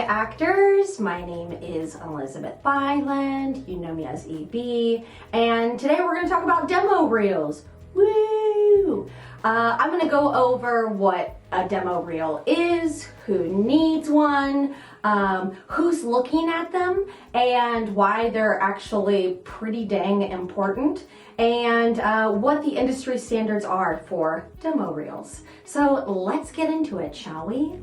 actors. My name is Elizabeth Byland. You know me as EB. And today we're going to talk about demo reels. Woo! I'm going to go over what a demo reel is, who needs one, who's looking at them, and why they're actually pretty dang important, and what the industry standards are for demo reels. So let's get into it, shall we?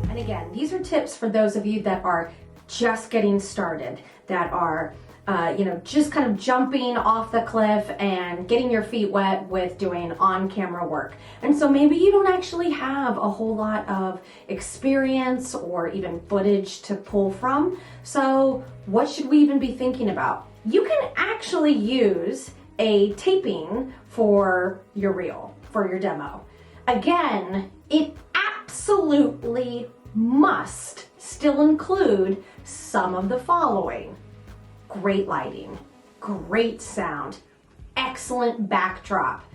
And again, these are tips for those of you that are just getting started, that are just kind of jumping off the cliff and getting your feet wet with doing on-camera work. And so maybe you don't actually have a whole lot of experience or even footage to pull from. So what should we even be thinking about? You can actually use a taping for your reel, for your demo. Again, it absolutely must still include some of the following: great lighting, great sound, excellent backdrop.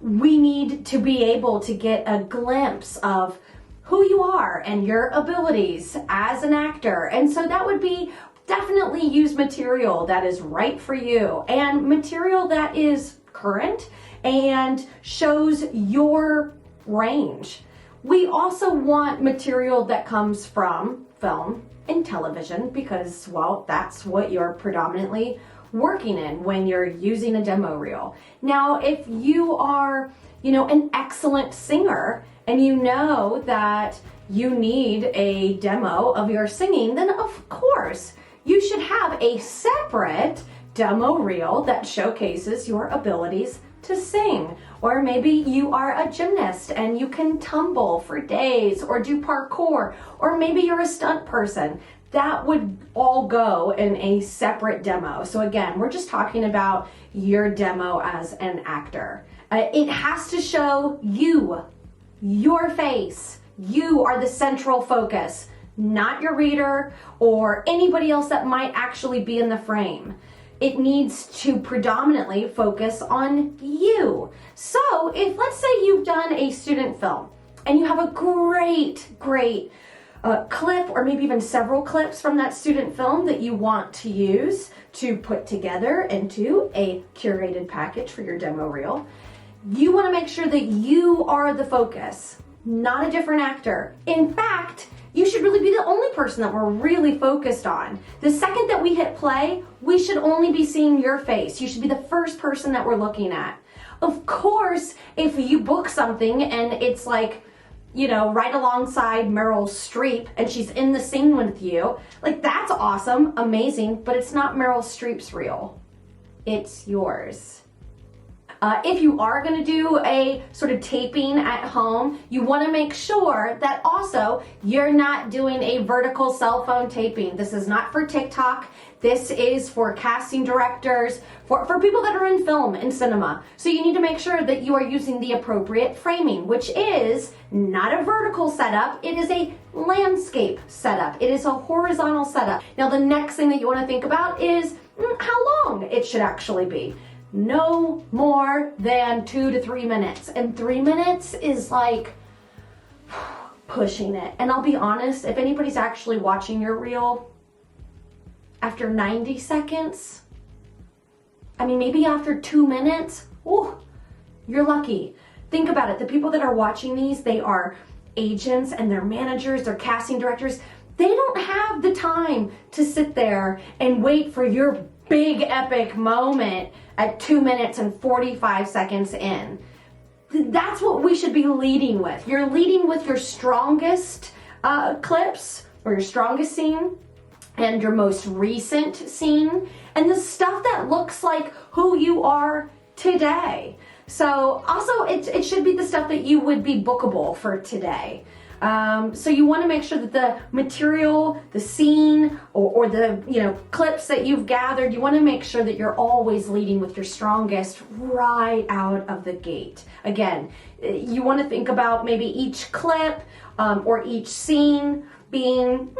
We need to be able to get a glimpse of who you are and your abilities as an actor. And so that would be definitely use material that is right for you and material that is current and shows your range. We also want material that comes from film and television because, well, that's what you're predominantly working in when you're using a demo reel. Now, if you are, an excellent singer and you know that you need a demo of your singing, then of course you should have a separate demo reel that showcases your abilities to sing. Or maybe you are a gymnast and you can tumble for days or do parkour, or maybe you're a stunt person. That would all go in a separate demo. So again, we're just talking about your demo as an actor. It has to show you, your face. You are the central focus, not your reader or anybody else that might actually be in the frame. It needs to predominantly focus on you. So if, let's say, you've done a student film and you have a great clip, or maybe even several clips from that student film that you want to use to put together into a curated package for your demo reel, you want to make sure that you are the focus, not a different actor. In fact, you should really be the only person that we're really focused on. The second that we hit play, we should only be seeing your face. You should be the first person that we're looking at. Of course, if you book something and it's like, right alongside Meryl Streep and she's in the scene with you, like, that's awesome, amazing, but it's not Meryl Streep's reel. It's yours. If you are going to do a sort of taping at home, you want to make sure that also you're not doing a vertical cell phone taping. This is not for TikTok. This is for casting directors, for people that are in film and cinema. So you need to make sure that you are using the appropriate framing, which is not a vertical setup. It is a landscape setup. It is a horizontal setup. Now, the next thing that you want to think about is how long it should actually be. No more than 2 to 3 minutes. And 3 minutes is like pushing it. And I'll be honest, if anybody's actually watching your reel after 90 seconds, maybe after 2 minutes, you're lucky. Think about it. The people that are watching these, they are agents and they're managers, they're casting directors. They don't have the time to sit there and wait for your big epic moment at 2 minutes and 45 seconds in. That's what we should be leading with. You're leading with your strongest clips, or your strongest scene and your most recent scene, and the stuff that looks like who you are today. So also it should be the stuff that you would be bookable for today. So you want to make sure that the material, the scene, or the clips that you've gathered, you want to make sure that you're always leading with your strongest right out of the gate. Again, you want to think about maybe each clip or each scene being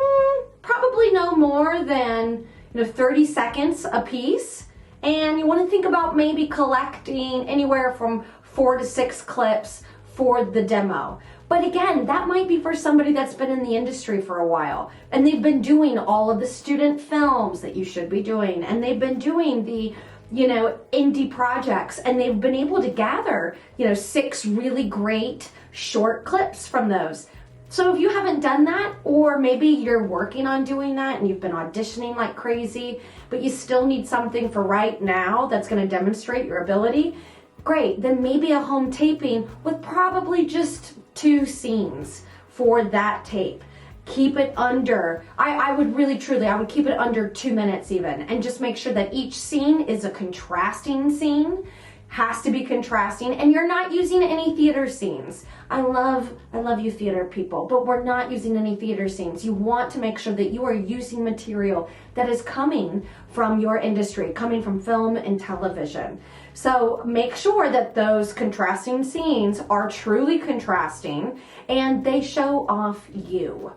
probably no more than 30 seconds a piece. And you want to think about maybe collecting anywhere from 4 to 6 clips for the demo. But again, that might be for somebody that's been in the industry for a while and they've been doing all of the student films that you should be doing, and they've been doing the indie projects, and they've been able to gather 6 really great short clips from those. So if you haven't done that, or maybe you're working on doing that and you've been auditioning like crazy, but you still need something for right now that's going to demonstrate your ability, great. Then maybe a home taping with probably just 2 scenes for that tape. Keep it under, I would really truly, I would keep it under 2 minutes even, and just make sure that each scene is a contrasting scene, has to be contrasting, and you're not using any theater scenes. I love you theater people, but we're not using any theater scenes. You want to make sure that you are using material that is coming from your industry, coming from film and television. So make sure that those contrasting scenes are truly contrasting and they show off you.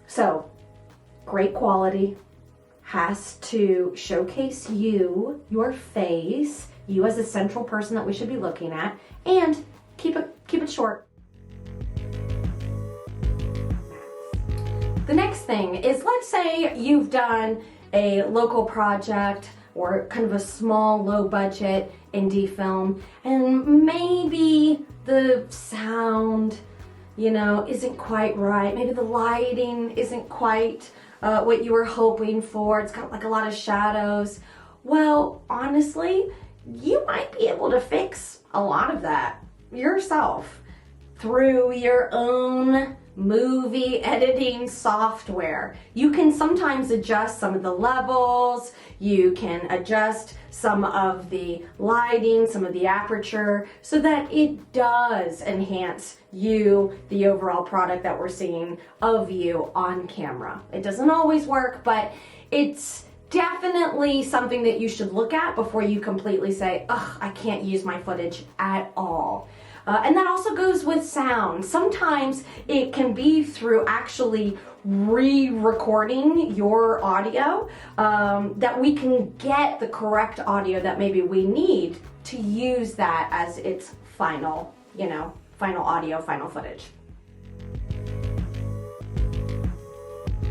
So, great quality has to showcase you, your face, you as a central person that we should be looking at, and keep it short. The next thing is, let's say you've done a local project or kind of a small, low budget indie film, and maybe the sound isn't quite right. Maybe the lighting isn't quite what you were hoping for. It's got like a lot of shadows. Well, honestly, you might be able to fix a lot of that yourself through your own movie editing software. You can sometimes adjust some of the levels, you can adjust some of the lighting, some of the aperture, so that it does enhance you, the overall product that we're seeing of you on camera. It doesn't always work, but it's definitely something that you should look at before you completely say, ugh, I can't use my footage at all. And that also goes with sound. Sometimes it can be through actually re-recording your audio that we can get the correct audio that maybe we need to use that as its final, final audio, final footage.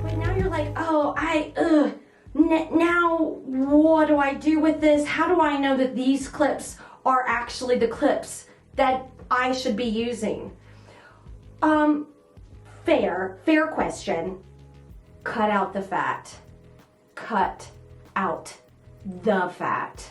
But now you're like, oh, now what do I do with this? How do I know that these clips are actually the clips that I should be using? Fair question. Cut out the fat. Cut out the fat.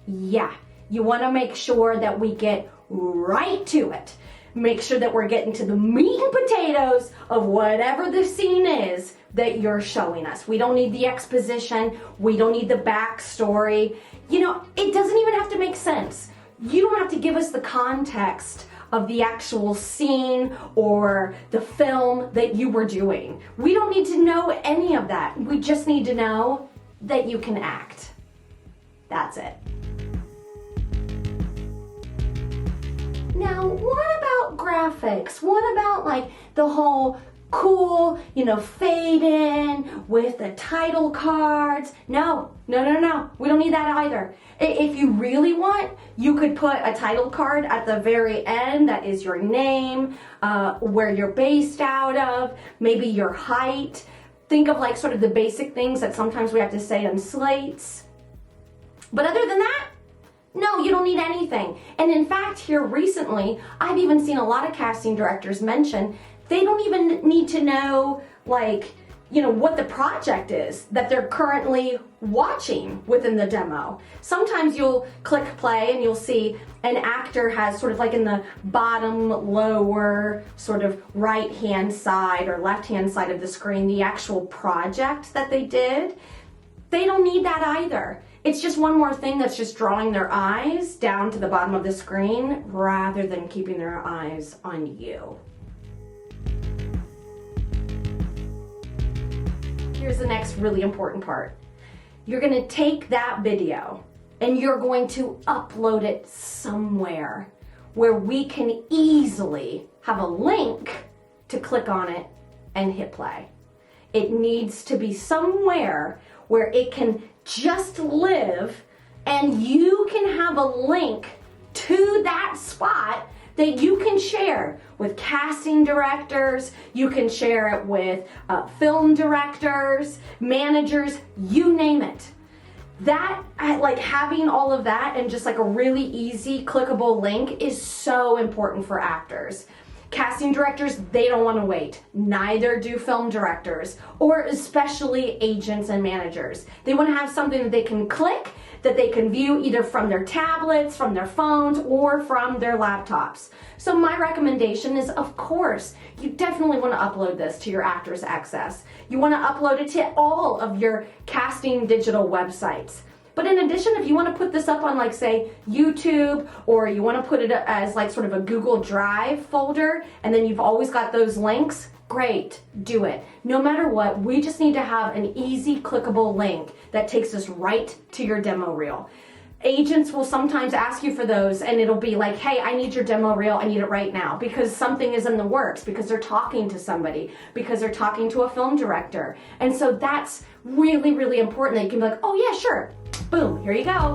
Yeah, you want to make sure that we get right to it. Make sure that we're getting to the meat and potatoes of whatever the scene is that you're showing us. We don't need the exposition. We don't need the backstory. It doesn't even have to make sense. You don't have to give us the context of the actual scene or the film that you were doing. We don't need to know any of that. We just need to know that you can act. That's it. Now, what about graphics? What about like the whole cool, fade in with the title cards? No. We don't need that either. If you really want, you could put a title card at the very end that is your name, where you're based out of, maybe your height. Think of like sort of the basic things that sometimes we have to say on slates. But other than that, no, you don't need anything. And in fact, here recently, I've even seen a lot of casting directors mention they don't even need to know what the project is that they're currently watching within the demo. Sometimes you'll click play and you'll see an actor has sort of like in the bottom lower sort of right hand side or left hand side of the screen the actual project that they did. They don't need that either. It's just one more thing that's just drawing their eyes down to the bottom of the screen rather than keeping their eyes on you. Here's the next really important part. You're going to take that video and you're going to upload it somewhere where we can easily have a link to click on it and hit play. It needs to be somewhere where it can just live and you can have a link to that spot that you can share with casting directors, you can share it with film directors, managers, you name it. That, like having all of that and just like a really easy clickable link is so important for actors. Casting directors, they don't want to wait. Neither do film directors, or especially agents and managers. They want to have something that they can click, that they can view either from their tablets, from their phones, or from their laptops. So my recommendation is, of course, you definitely want to upload this to your Actors Access. You want to upload it to all of your casting digital websites. But in addition, if you want to put this up on, like, say, YouTube, or you want to put it as like sort of a Google Drive folder, and then you've always got those links, great, do it. No matter what, we just need to have an easy clickable link that takes us right to your demo reel. Agents will sometimes ask you for those, and it'll be like, hey, I need your demo reel, I need it right now, because something is in the works, because they're talking to somebody, because they're talking to a film director. And so that's really, really important that you can be like, oh yeah, sure, boom, here you go.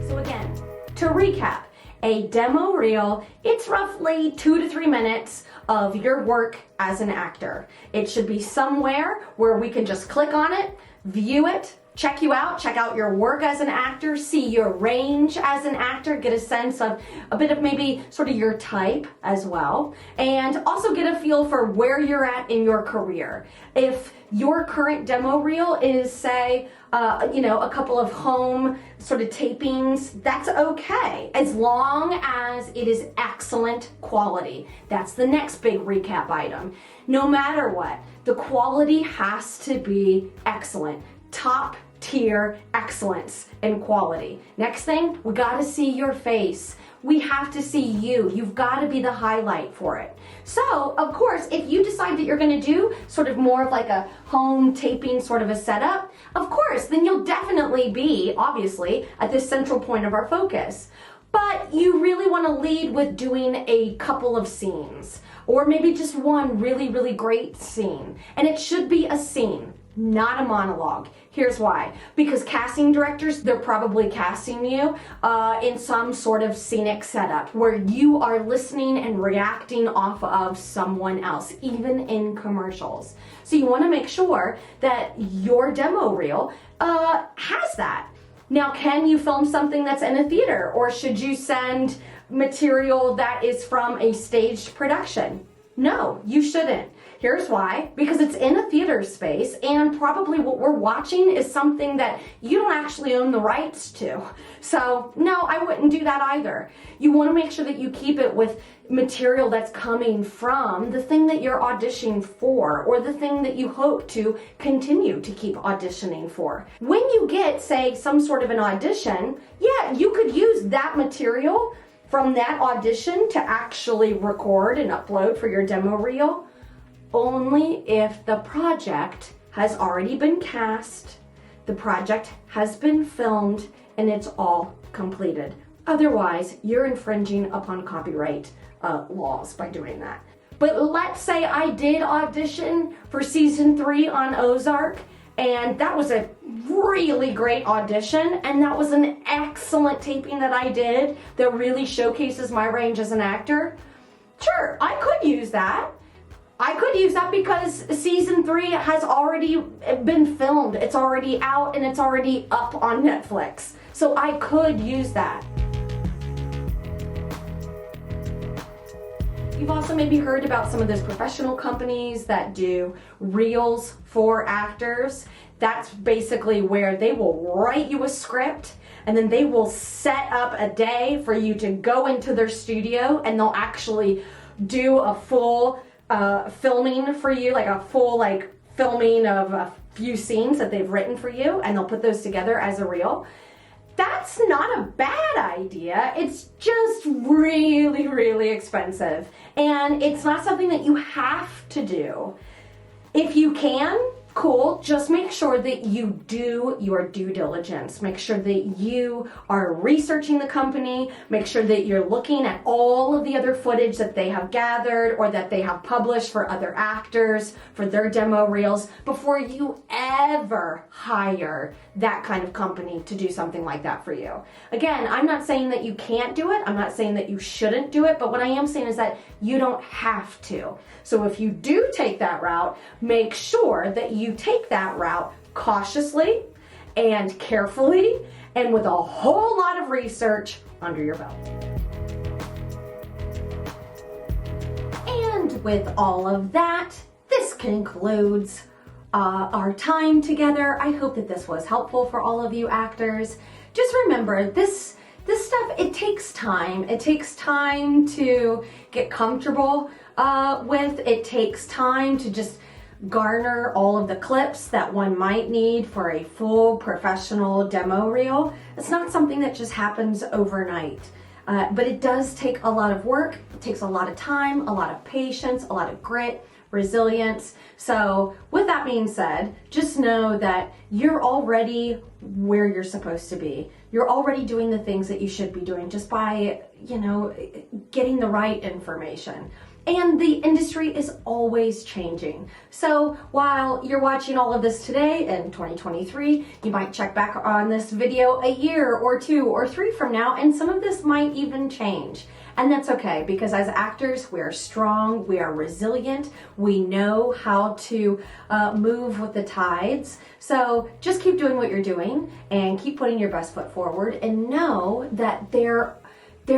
So again, to recap, a demo reel, it's roughly 2 to 3 minutes of your work as an actor. It should be somewhere where we can just click on it, view it, check you out, check out your work as an actor, see your range as an actor, get a sense of a bit of maybe sort of your type as well, and also get a feel for where you're at in your career. If your current demo reel is, say, a couple of home sort of tapings, that's okay, as long as it is excellent quality. That's the next big recap item. No matter what, the quality has to be excellent. Top tier excellence in quality. Next thing, we gotta see your face. We have to see you. You've got to be the highlight for it. So, of course, if you decide that you're going to do sort of more of like a home taping sort of a setup, of course, then you'll definitely be, obviously, at this central point of our focus. But you really want to lead with doing a couple of scenes, or maybe just one really, really great scene. And it should be a scene, not a monologue. Here's why. Because casting directors, they're probably casting you in some sort of scenic setup where you are listening and reacting off of someone else, even in commercials. So you want to make sure that your demo reel has that. Now, can you film something that's in a theater, or should you send material that is from a staged production? No, you shouldn't. Here's why. Because it's in a theater space, and probably what we're watching is something that you don't actually own the rights to. So no, I wouldn't do that either. You want to make sure that you keep it with material that's coming from the thing that you're auditioning for, or the thing that you hope to continue to keep auditioning for. When you get, say, some sort of an audition, yeah, you could use that material from that audition to actually record and upload for your demo reel, only if the project has already been cast, the project has been filmed, and it's all completed. Otherwise, you're infringing upon copyright laws by doing that. But let's say I did audition for season 3 on Ozark, and that was a really great audition, and that was an excellent taping that I did that really showcases my range as an actor. Sure, I could use that. I could use that because season 3 has already been filmed. It's already out and it's already up on Netflix. So I could use that. You've also maybe heard about some of those professional companies that do reels for actors. That's basically where they will write you a script, and then they will set up a day for you to go into their studio, and they'll actually do a full filming for you, like a full filming of a few scenes that they've written for you, and they'll put those together as a reel. That's not a bad idea. It's just really, really expensive. And it's not something that you have to do. If you can, cool. Just make sure that you do your due diligence. Make sure that you are researching the company. Make sure that you're looking at all of the other footage that they have gathered or that they have published for other actors, for their demo reels, before you ever hire that kind of company to do something like that for you. Again, I'm not saying that you can't do it. I'm not saying that you shouldn't do it, but what I am saying is that you don't have to. So if you do take that route, make sure that you take that route cautiously and carefully and with a whole lot of research under your belt. And with all of that, this concludes our time together. I hope that this was helpful for all of you actors. Just remember, this stuff, it takes time. It takes time to get comfortable with. It takes time to just garner all of the clips that one might need for a full professional demo reel. It's not something that just happens overnight, but it does take a lot of work. It takes a lot of time, a lot of patience, a lot of grit, resilience. So with that being said, just know that you're already where you're supposed to be. You're already doing the things that you should be doing just by, getting the right information. And the industry is always changing. So while you're watching all of this today in 2023, you might check back on this video a year or 2 or 3 from now, and some of this might even change. And that's okay, because as actors, we are strong, we are resilient, we know how to move with the tides. So just keep doing what you're doing and keep putting your best foot forward, and know that there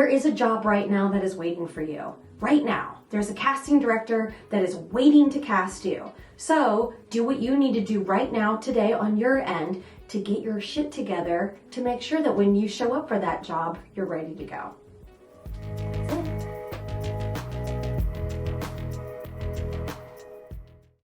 is a job right now that is waiting for you. Right now, there's a casting director that is waiting to cast you. So do what you need to do right now, today, on your end, to get your shit together to make sure that when you show up for that job, you're ready to go.